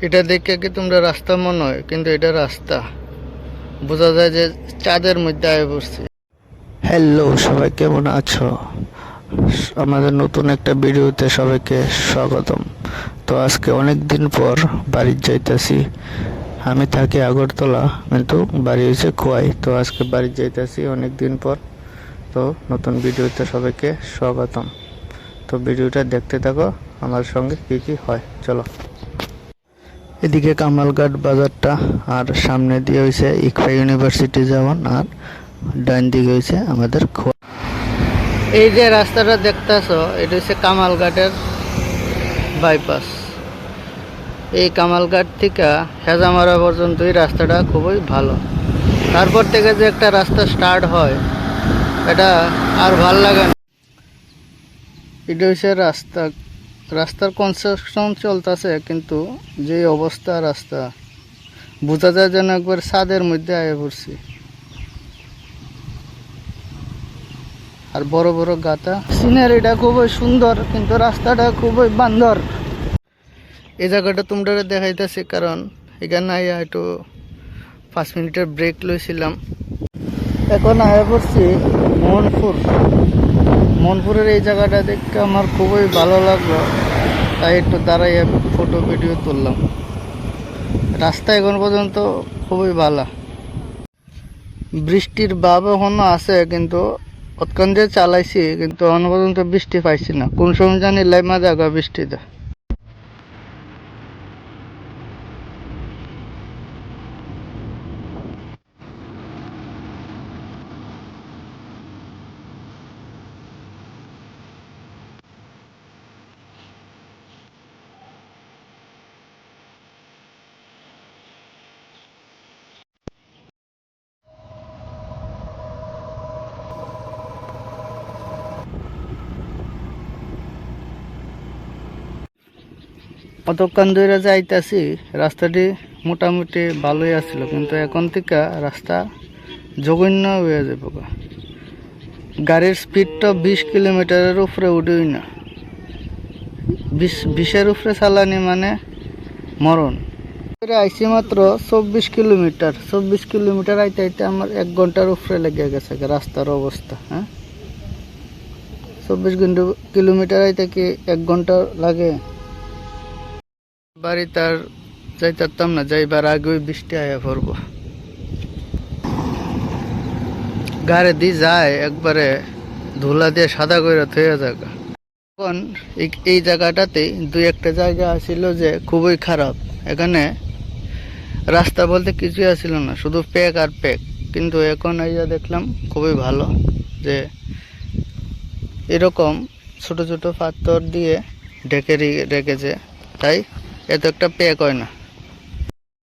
এটা দেখে কি তোমরা রাস্তা মনে হয়, কিন্তু এটা রাস্তা। বোঝা যায় যে চাঁদের মধ্যে আয় পড়ছি। হ্যালো, সবাই কেমন আছো? আমাদের নতুন একটা ভিডিওতে সবাইকে স্বাগতম। তো আজকে অনেক দিন পর বাড়ি যাইতাছি। আমি থাকি আগরতলা, কিন্তু বাড়ি হয়েছে খোয়াই। তো আজকে বাড়ি যাইতাছি অনেক দিন পর। তো নতুন ভিডিওতে সবাইকে স্বাগতম। তো ভিডিওটা দেখতে থাকো, আমার সঙ্গে কি কি হয় চলো। এদিকে কামালঘাট বাজারটা, আর সামনে দিয়ে হয়েছে ইকফা ইউনিভার্সিটি যেমন, আর ডান দিকে হয়েছে আমাদের খোয়া। এই যে রাস্তাটা দেখতেছো, এটা হচ্ছে কামালঘাটের বাইপাস। এই কামালঘাট থেকে হেজামারা পর্যন্ত এই রাস্তাটা খুবই ভালো। তারপর থেকে যে একটা রাস্তা স্টার্ট হয়, এটা আর ভাল লাগে না। এটা হচ্ছে রাস্তার কনস্ট্রাকশন চলতেছে, কিন্তু যে অবস্থা রাস্তা, বোঝা যায় যেন একবার ছাদের মধ্যে আয়ে পড়ছি। আর বড় বড় গাতা। সিনারিটা খুবই সুন্দর, কিন্তু রাস্তাটা খুবই বান্দর। এই জায়গাটা তোমরা দেখাইতেছি, কারণ এখানে আইয়া একটু 5 মিনিটের ব্রেক লইছিলাম। এখন আয়া পড়ছি মনপুরের এই জায়গাটা দেখতে আমার খুবই ভালো লাগলো, তাই একটু দাঁড়াইয়া ফটো ভিডিও তুললাম। রাস্তা এখন পর্যন্ত খুবই ভালো। বৃষ্টির ভাব এখনো আছে, কিন্তু অতক্ষণ যে চালাইছি, কিন্তু এখনো পর্যন্ত বৃষ্টি পাইছি না। কোন সময় জানি লাইমা জায়গা বৃষ্টিতে। অতক্ষণ ধরে যাইতাছি, রাস্তাটি মোটামুটি ভালোই আছিল, কিন্তু এখন থেকে রাস্তা জঘন্য হয়ে যাবে। গাড়ির স্পিডটা 20 কিলোমিটারের উপরে উঠেই না। 20-এর উপরে চালানি মানে মরণ। আইসি মাত্র 24 কিলোমিটার আইতে আইতে আমার 1 ঘন্টার উপরে লেগে গেছে রাস্তার অবস্থা। হ্যাঁ, 24 কিলোমিটার আইতে কি 1 ঘন্টা লাগে? বাড়ি তার যাইতাম না, যাইবার আগে বৃষ্টি আয়া পড়বো। গাড়ি দিয়ে যায় একবারে ধুলা দিয়ে সাদা করে থয়ে জায়গা। এখন এই জায়গাটাতে 2-1টা জায়গা আছিল যে খুবই খারাপ। এখানে রাস্তা বলতে কিছুই আসছিল না, শুধু প্যাক আর প্যাক। কিন্তু এখন এই যা দেখলাম খুবই ভালো, যে এরকম ছোট ছোট পাথর দিয়ে ঢেকে রেখেছে, তাই এত একটা প্যাক হয় না।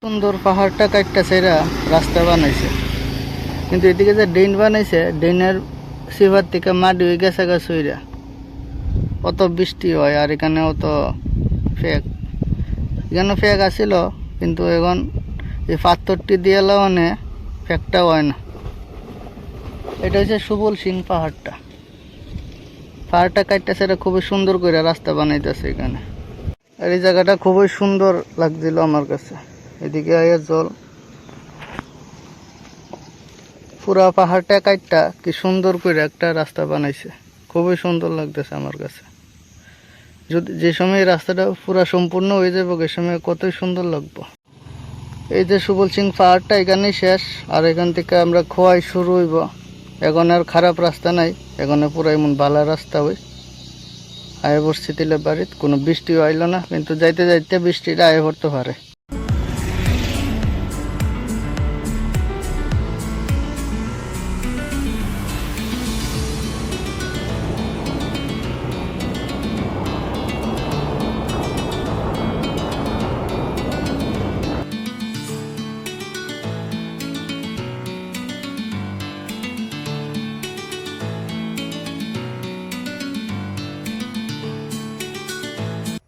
সুন্দর পাহাড়টা কাটটা সেরা রাস্তা বানাইছে, কিন্তু এদিকে যে ড্রেন বানাইছে, ড্রেনের সিভার থেকে মাটি হয়ে গেছে গাছইরা। অত বৃষ্টি হয়, আর এখানে অত ফেক। এখানে ফেক আসিল, কিন্তু এখন এই পাথরটি দিয়ে মানে ফেকটা হয় না। এটা হচ্ছে সুবল সিং পাহাড়টা কাটটা সেটা খুবই সুন্দর করে রাস্তা বানাইতেছে এখানে। আর এই জায়গাটা খুবই সুন্দর লাগছিল আমার কাছে। এদিকে আয়া জল, পুরা পাহাড়টা কাটটা কি সুন্দর করে একটা রাস্তা বানাইছে, খুবই সুন্দর লাগতেছে আমার কাছে। যদি যে সময় রাস্তাটা পুরা সম্পূর্ণ হয়ে যাবে, ওই সময় কতই সুন্দর লাগবে। এই যে সুবল সিং পাহাড়টা এখানেই শেষ, আর এখান থেকে আমরা খোয়াই শুরু হইব। এখন আর খারাপ রাস্তা নাই, এখন পুরো এমন ভালো রাস্তা হই। আয় পড়ছি তিলে বাড়িত, কোনো বৃষ্টিও আইল না, কিন্তু যাইতে যাইতে বৃষ্টিটা আয় পড়তে পারে।